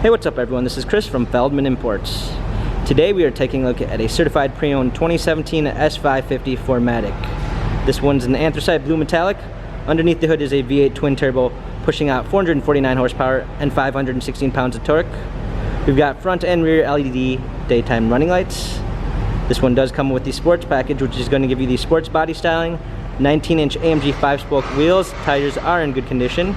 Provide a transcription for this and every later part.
Hey, what's up everyone? This is Chris from Feldmann Imports. Today we are taking a look at a certified pre-owned 2017 S550 4MATIC. This one's an anthracite blue metallic. Underneath the hood is a V8 twin turbo pushing out 449 horsepower and 516 pounds of torque. We've got front and rear LED daytime running lights. This one does come with the sports package, which is going to give you the sports body styling, 19-inch AMG 5-spoke wheels. Tires are in good condition.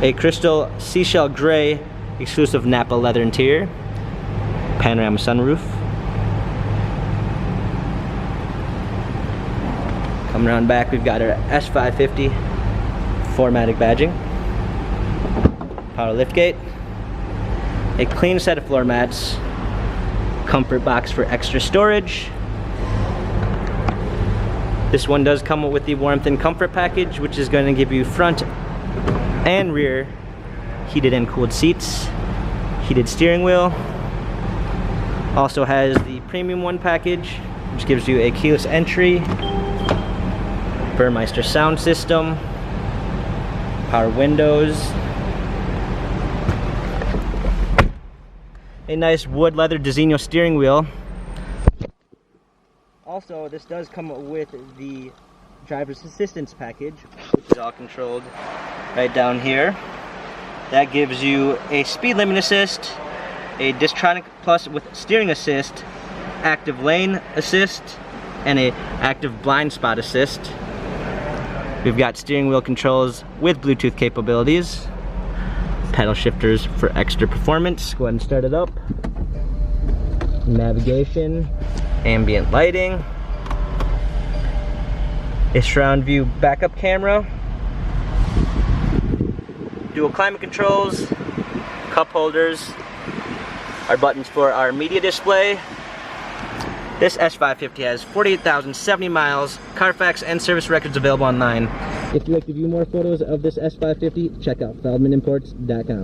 A crystal seashell gray exclusive Napa leather interior, panorama sunroof. Coming around back, we've got our S550 4MATIC badging, power liftgate, a clean set of floor mats, comfort box for extra storage. This one does come with the warmth and comfort package, which is going to give you front and rear heated and cooled seats, heated steering wheel. Also has the premium one package, which gives you a keyless entry, Burmeister sound system, power windows, a nice wood leather Designo steering wheel. Also, this does come with the driver's assistance package, which is all controlled right down here. That gives you a speed limit assist, a Distronic Plus with steering assist, active lane assist, and a active blind spot assist. We've got steering wheel controls with Bluetooth capabilities, paddle shifters for extra performance. Go ahead and start it up. Navigation, ambient lighting, a surround view backup camera, dual climate controls, cup holders, our buttons for our media display. This S550 has 48,070 miles, Carfax and service records available online. If you'd like to view more photos of this S550, check out feldmanimports.com.